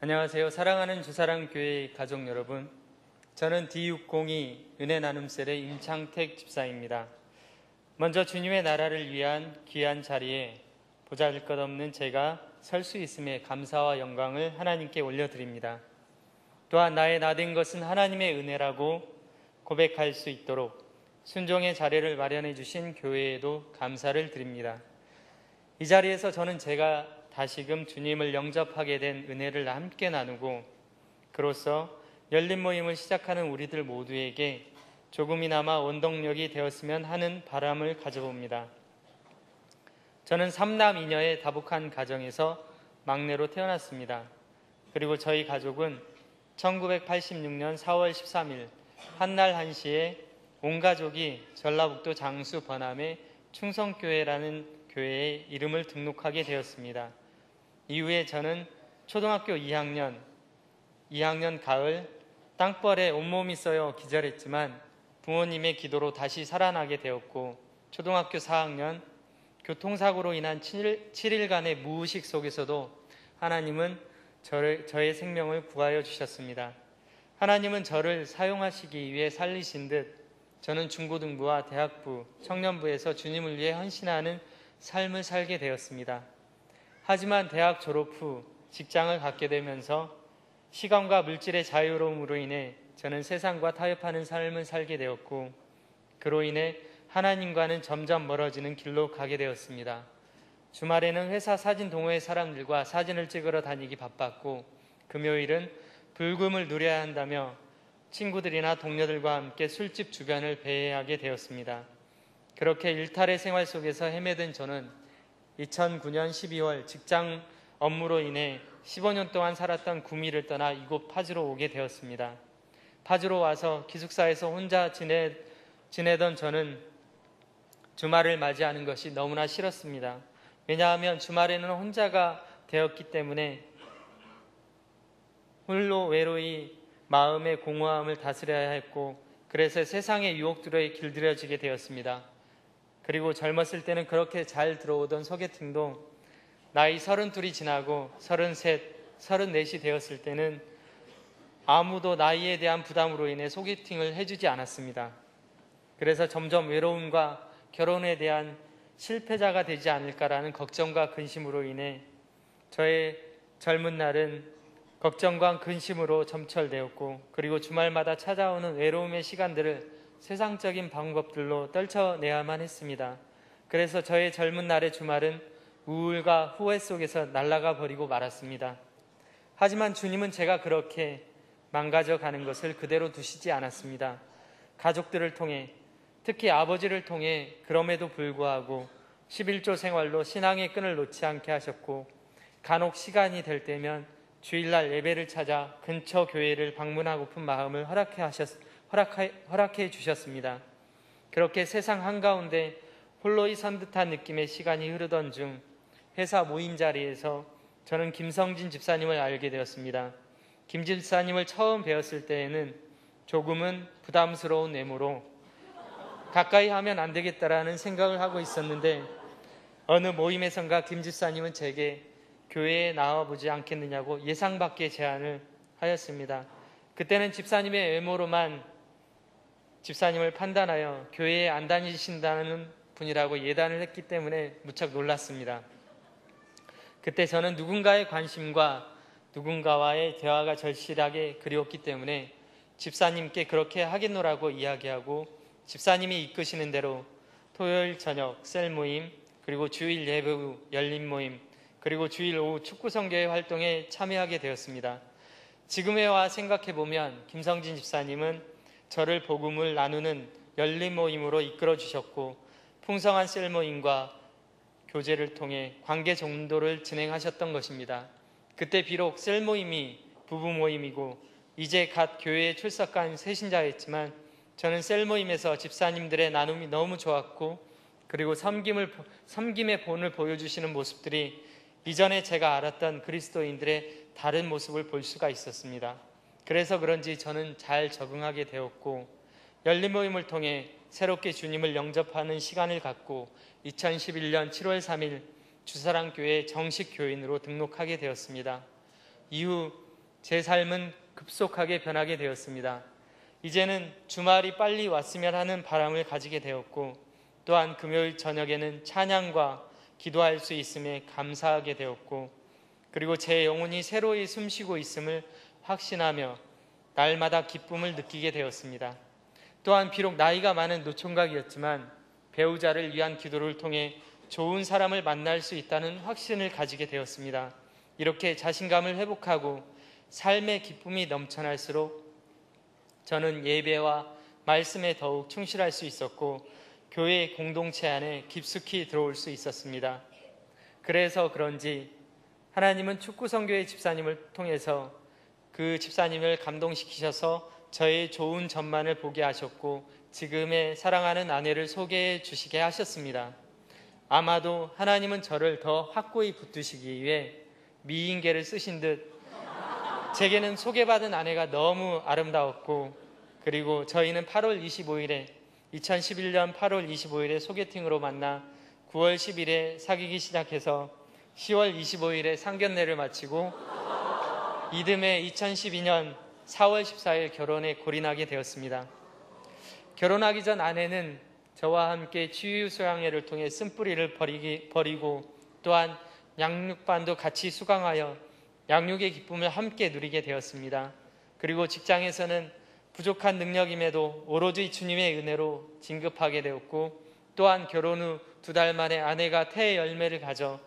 안녕하세요. 사랑하는 주사랑교회 가족 여러분, 저는 D602 은혜 나눔셀의 임창택 집사입니다. 먼저 주님의 나라를 위한 귀한 자리에 보잘것없는 제가 설 수 있음에 감사와 영광을 하나님께 올려드립니다. 또한 나의 나된 것은 하나님의 은혜라고 고백할 수 있도록 순종의 자리를 마련해 주신 교회에도 감사를 드립니다. 이 자리에서 저는 제가 다시금 주님을 영접하게 된 은혜를 함께 나누고 그로써 열린 모임을 시작하는 우리들 모두에게 조금이나마 원동력이 되었으면 하는 바람을 가져봅니다. 저는 3남 2녀의 다복한 가정에서 막내로 태어났습니다. 그리고 저희 가족은 1986년 4월 13일 한날 한시에 온 가족이 전라북도 장수 번암의 충성교회라는 교회에 이름을 등록하게 되었습니다. 이후에 저는 초등학교 2학년 가을 땅벌에 온몸이 썩어 기절했지만 부모님의 기도로 다시 살아나게 되었고, 초등학교 4학년 교통사고로 인한 7일간의 무의식 속에서도 하나님은 저의 생명을 구하여 주셨습니다. 하나님은 저를 사용하시기 위해 살리신 듯 저는 중고등부와 대학부, 청년부에서 주님을 위해 헌신하는 삶을 살게 되었습니다. 하지만 대학 졸업 후 직장을 갖게 되면서 시간과 물질의 자유로움으로 인해 저는 세상과 타협하는 삶을 살게 되었고, 그로 인해 하나님과는 점점 멀어지는 길로 가게 되었습니다. 주말에는 회사 사진 동호회 사람들과 사진을 찍으러 다니기 바빴고, 금요일은 불금을 누려야 한다며 친구들이나 동료들과 함께 술집 주변을 배회하게 되었습니다. 그렇게 일탈의 생활 속에서 헤매던 저는 2009년 12월 직장 업무로 인해 15년 동안 살았던 구미를 떠나 이곳 파주로 오게 되었습니다. 파주로 와서 기숙사에서 혼자 지내던 저는 주말을 맞이하는 것이 너무나 싫었습니다. 왜냐하면 주말에는 혼자가 되었기 때문에 홀로 외로이 마음의 공허함을 다스려야 했고, 그래서 세상의 유혹들에 길들여지게 되었습니다. 그리고 젊었을 때는 그렇게 잘 들어오던 소개팅도 나이 32이 지나고 33, 34이 되었을 때는 아무도 나이에 대한 부담으로 인해 소개팅을 해주지 않았습니다. 그래서 점점 외로움과 결혼에 대한 실패자가 되지 않을까라는 걱정과 근심으로 인해 저의 젊은 날은 걱정과 근심으로 점철되었고, 그리고 주말마다 찾아오는 외로움의 시간들을 세상적인 방법들로 떨쳐내야만 했습니다. 그래서 저의 젊은 날의 주말은 우울과 후회 속에서 날아가 버리고 말았습니다. 하지만 주님은 제가 그렇게 망가져가는 것을 그대로 두시지 않았습니다. 가족들을 통해, 특히 아버지를 통해 그럼에도 불구하고 11조 생활로 신앙의 끈을 놓지 않게 하셨고, 간혹 시간이 될 때면 주일날 예배를 찾아 근처 교회를 방문하고픈 마음을 허락해 주셨습니다. 그렇게 세상 한가운데 홀로이 선 듯한 느낌의 시간이 흐르던 중 회사 모임 자리에서 저는 김성진 집사님을 알게 되었습니다. 김 집사님을 처음 뵈었을 때에는 조금은 부담스러운 외모로 가까이 하면 안 되겠다라는 생각을 하고 있었는데, 어느 모임에선가 김 집사님은 제게 교회에 나와보지 않겠느냐고 예상 밖의 제안을 하였습니다. 그때는 집사님의 외모로만 집사님을 판단하여 교회에 안 다니신다는 분이라고 예단을 했기 때문에 무척 놀랐습니다. 그때 저는 누군가의 관심과 누군가와의 대화가 절실하게 그리웠기 때문에 집사님께 그렇게 하겠노라고 이야기하고, 집사님이 이끄시는 대로 토요일 저녁 셀 모임, 그리고 주일 예배 후 열린 모임, 그리고 주일 오후 축구 선교회 활동에 참여하게 되었습니다. 지금에 와 생각해보면 김성진 집사님은 저를 복음을 나누는 열린 모임으로 이끌어 주셨고, 풍성한 셀 모임과 교제를 통해 관계 정도를 진행하셨던 것입니다. 그때 비록 셀 모임이 부부 모임이고 이제 갓 교회에 출석한 새신자였지만 저는 셀 모임에서 집사님들의 나눔이 너무 좋았고, 그리고 섬김의 본을 보여주시는 모습들이 이전에 제가 알았던 그리스도인들의 다른 모습을 볼 수가 있었습니다. 그래서 그런지 저는 잘 적응하게 되었고, 열린 모임을 통해 새롭게 주님을 영접하는 시간을 갖고 2011년 7월 3일 주사랑교회 정식 교인으로 등록하게 되었습니다. 이후 제 삶은 급속하게 변하게 되었습니다. 이제는 주말이 빨리 왔으면 하는 바람을 가지게 되었고, 또한 금요일 저녁에는 찬양과 기도할 수 있음에 감사하게 되었고, 그리고 제 영혼이 새로이 숨쉬고 있음을 확신하며 날마다 기쁨을 느끼게 되었습니다. 또한 비록 나이가 많은 노총각이었지만 배우자를 위한 기도를 통해 좋은 사람을 만날 수 있다는 확신을 가지게 되었습니다. 이렇게 자신감을 회복하고 삶의 기쁨이 넘쳐날수록 저는 예배와 말씀에 더욱 충실할 수 있었고 교회 공동체 안에 깊숙이 들어올 수 있었습니다. 그래서 그런지 하나님은 축구선교회 집사님을 통해서 그 집사님을 감동시키셔서 저의 좋은 전만을 보게 하셨고 지금의 사랑하는 아내를 소개해 주시게 하셨습니다. 아마도 하나님은 저를 더 확고히 붙드시기 위해 미인계를 쓰신 듯 제게는 소개받은 아내가 너무 아름다웠고, 그리고 저희는 2011년 8월 25일에 소개팅으로 만나 9월 10일에 사귀기 시작해서 10월 25일에 상견례를 마치고 이듬해 2012년 4월 14일 결혼에 골인하게 되었습니다. 결혼하기 전 아내는 저와 함께 치유수양회를 통해 쓴뿌리를 버리고 또한 양육반도 같이 수강하여 양육의 기쁨을 함께 누리게 되었습니다. 그리고 직장에서는 부족한 능력임에도 오로지 주님의 은혜로 진급하게 되었고, 또한 결혼 후 2달 만에 아내가 태의 열매를 가져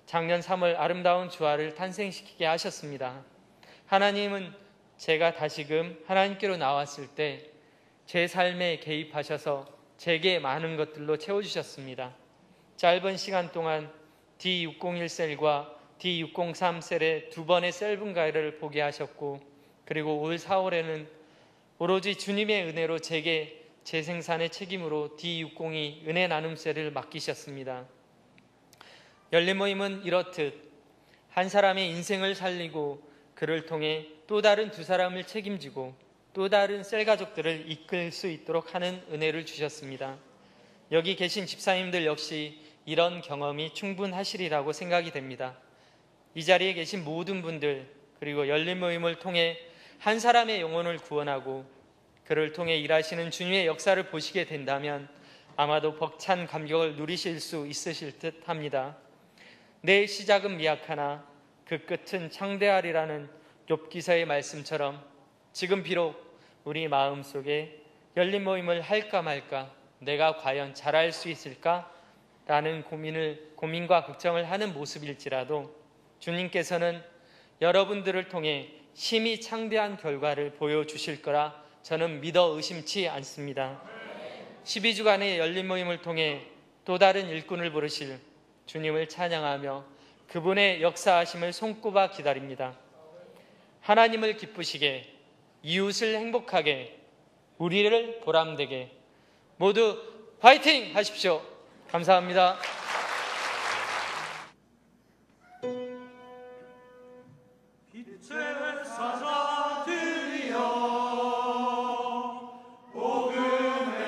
작년 3월 아름다운 주아를 탄생시키게 하셨습니다. 하나님은 제가 다시금 하나님께로 나왔을 때 제 삶에 개입하셔서 제게 많은 것들로 채워주셨습니다. 짧은 시간 동안 D601셀과 D603셀의 2번의 셀 분가를 보게 하셨고, 그리고 올 4월에는 오로지 주님의 은혜로 제게 재생산의 책임으로 D602 은혜 나눔셀을 맡기셨습니다. 열린 모임은 이렇듯 한 사람의 인생을 살리고 그를 통해 또 다른 2사람을 책임지고 또 다른 셀 가족들을 이끌 수 있도록 하는 은혜를 주셨습니다. 여기 계신 집사님들 역시 이런 경험이 충분하시리라고 생각이 됩니다. 이 자리에 계신 모든 분들, 그리고 열린 모임을 통해 한 사람의 영혼을 구원하고 그를 통해 일하시는 주님의 역사를 보시게 된다면 아마도 벅찬 감격을 누리실 수 있으실 듯 합니다. 내 시작은 미약하나 그 끝은 창대하리라는 욥기서의 말씀처럼 지금 비록 우리 마음속에 열린 모임을 할까 말까, 내가 과연 잘할 수 있을까? 라는 고민과 걱정을 하는 모습일지라도 주님께서는 여러분들을 통해 심히 창대한 결과를 보여주실 거라 저는 믿어 의심치 않습니다. 12주간의 열린 모임을 통해 또 다른 일꾼을 부르실 주님을 찬양하며 그분의 역사하심을 손꼽아 기다립니다. 하나님을 기쁘시게, 이웃을 행복하게, 우리를 보람되게 모두 화이팅 하십시오. 감사합니다. 빛의 사자들이여 복음의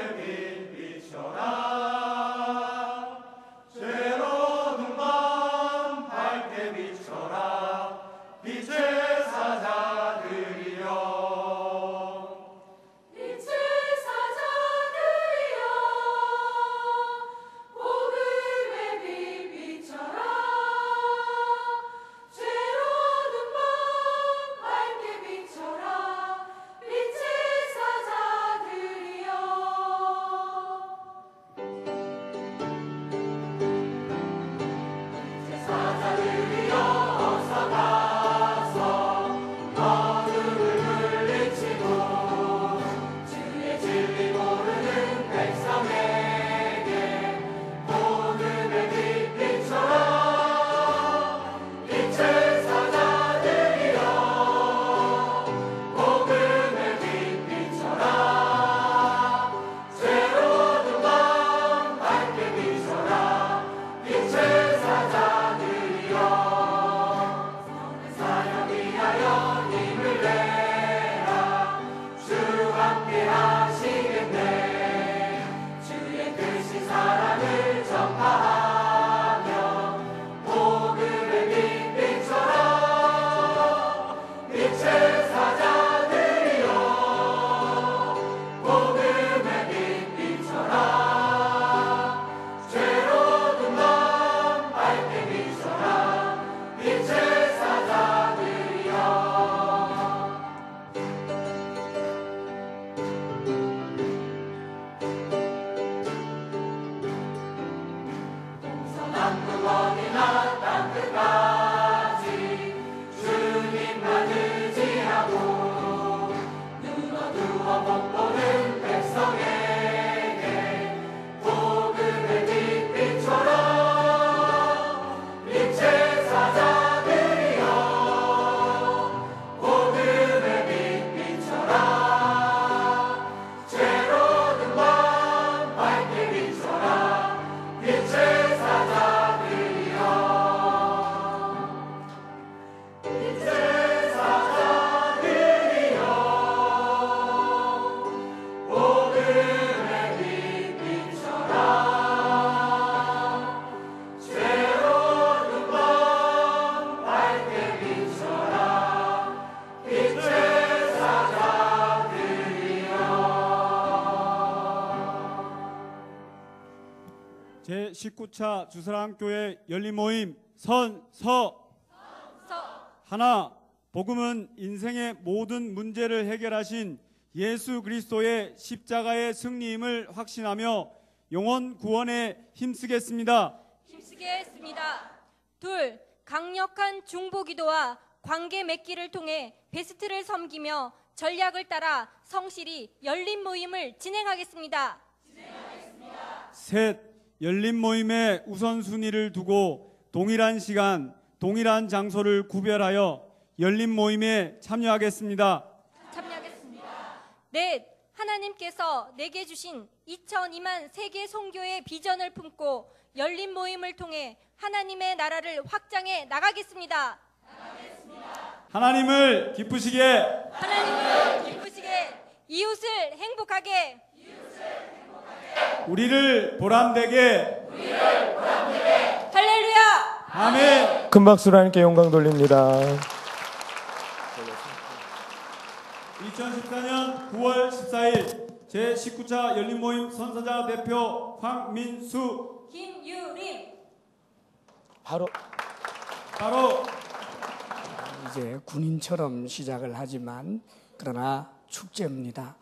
제19차 주사랑교회 열린모임 선서 하나, 복음은 인생의 모든 문제를 해결하신 예수 그리스도의 십자가의 승리임을 확신하며 영혼 구원에 힘쓰겠습니다. 둘, 강력한 중보기도와 관계 맺기를 통해 베스트를 섬기며 전략을 따라 성실히 열린 모임을 진행하겠습니다. 셋, 열린 모임의 우선순위를 두고 동일한 시간, 동일한 장소를 구별하여 열린 모임에 참여하겠습니다. 넷, 하나님께서 내게 주신 2002만 세계 선교의 비전을 품고 열린 모임을 통해 하나님의 나라를 확장해 나가겠습니다. 하나님을 기쁘시게, 이웃을 행복하게, 우리를 보람되게. 할렐루야! 아멘. 큰 박수로 하나님께 영광 돌립니다. 2014년 9월 14일 제19차 열린모임 선서자 대표 황민수. 김유림. 바로 이제 군인처럼 시작을 하지만 그러나 축제입니다.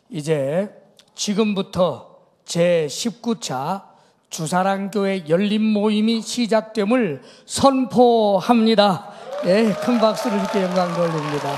이제 지금부터 제19차 주사랑교회 열린 모임이 시작됨을 선포합니다. 큰 박수를 이렇게 영광 돌립니다.